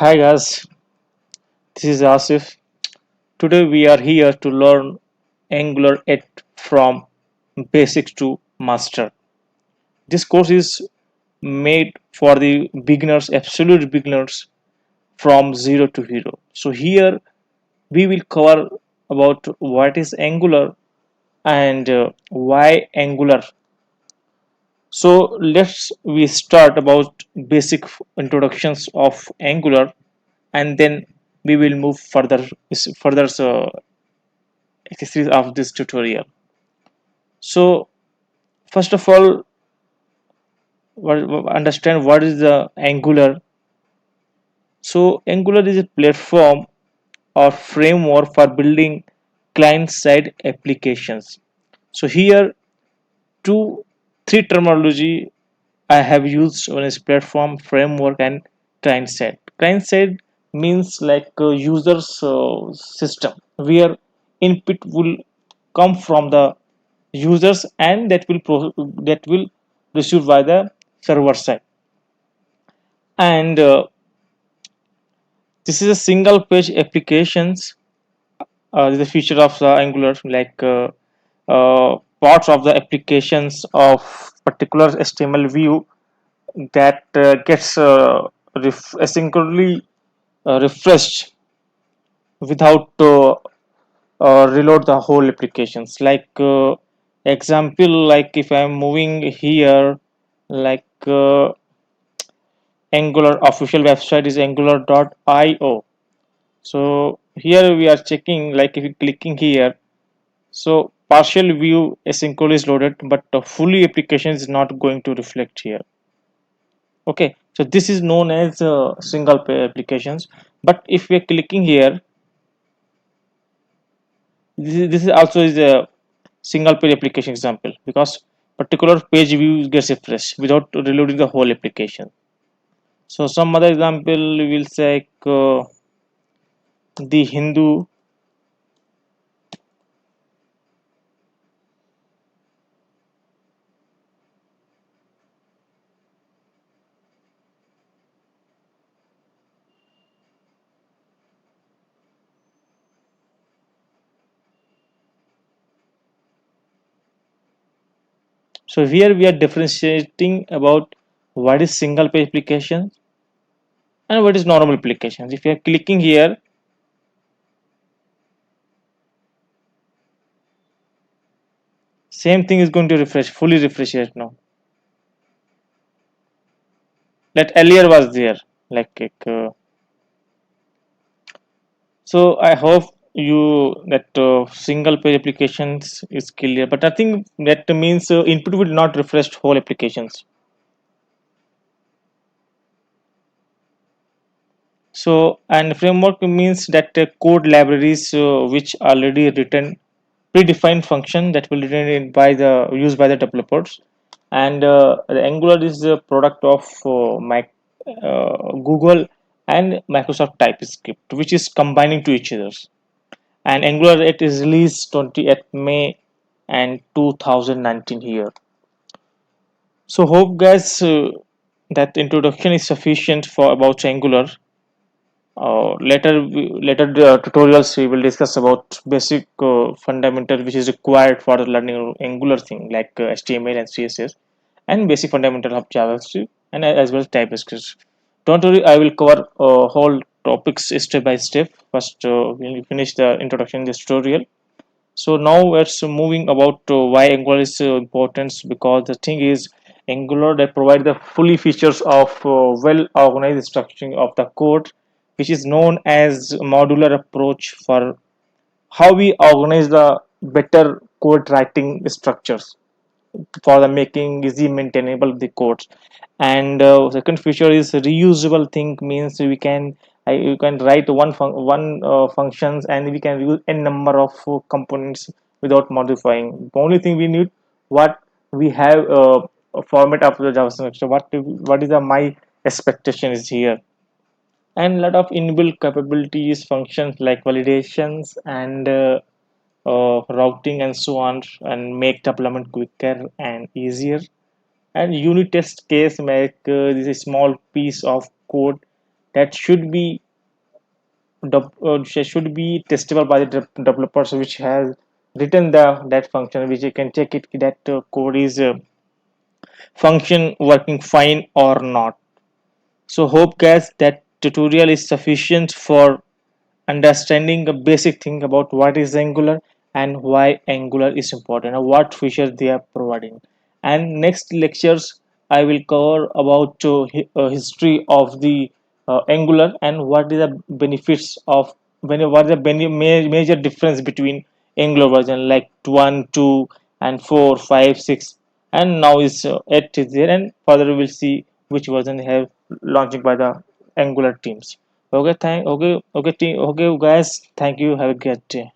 Hi guys, this is Asif. Today we are here to learn Angular 8 from basics to master. This course is made for the beginners, absolute beginners from zero to hero. So here we will cover about what is Angular and why Angular. So let's we start about basic introductions of Angular and then we will move further accessories of this tutorial. So first of all, understand what is the Angular. So Angular is a platform or framework for building client-side applications. So here two, three terminology I have used on this platform, framework, and client-side. Client-side means like a user's system where input will come from the users and that will receive by the server side. And this is a single page applications. This is a feature of the Angular, like parts of the applications of particular HTML view that gets asynchronously refreshed without reload the whole applications. Like example, like if I'm moving here, like Angular official website is angular.io. So here we are checking, like if you clicking here, so partial view asynchronous is loaded, but the fully application is not going to reflect here. Okay, so this is known as single page applications. But if we are clicking here, this is also is a single page application example because particular page view gets refreshed without reloading the whole application. So some other example we will say the Hindu. So here we are differentiating about what is single page application and what is normal applications. If you are clicking here, same thing is going to refresh, fully refresh right now. That earlier was there, so I hope you that single page applications is clear. But I think that means input will not refresh whole applications. So and framework means that code libraries which already written predefined function that will written in by the used by the developers, and the Angular is a product of Google and Microsoft TypeScript, which is combining to each other. And Angular 8 is released 20th May and 2019 here. So hope guys that introduction is sufficient for about Angular. Later tutorials we will discuss about basic fundamental which is required for the learning Angular thing like HTML and CSS and basic fundamental of JavaScript and as well as TypeScript. Don't worry, I will cover whole topics step by step. First, we'll finish the introduction in this tutorial. So now let's moving about why Angular is important, because the thing is Angular that provide the fully features of well organized structuring of the code, which is known as modular approach for how we organize the better code writing structures for the making easy maintainable the codes. And second feature is reusable thing, means we can you can write one functions and we can use a number of components without modifying. The only thing we need what we have a format of the JavaScript. So what is the my expectation is here, and lot of inbuilt capabilities functions like validations and routing and so on, and make development quicker and easier. And unit test case make this a small piece of code that should be testable by the developers which has written that function, which you can check it that code is function working fine or not. So hope guys that tutorial is sufficient for understanding a basic thing about what is Angular and why Angular is important and what features they are providing. And next lectures I will cover about history of the Angular and what is the benefits of what is the major difference between Angular version like 1, 2 and 4, 5, 6, and now is 8 is there, and further we will see which version they have launched by the Angular teams. Okay, okay, team, okay, guys. Thank you. Have a great day.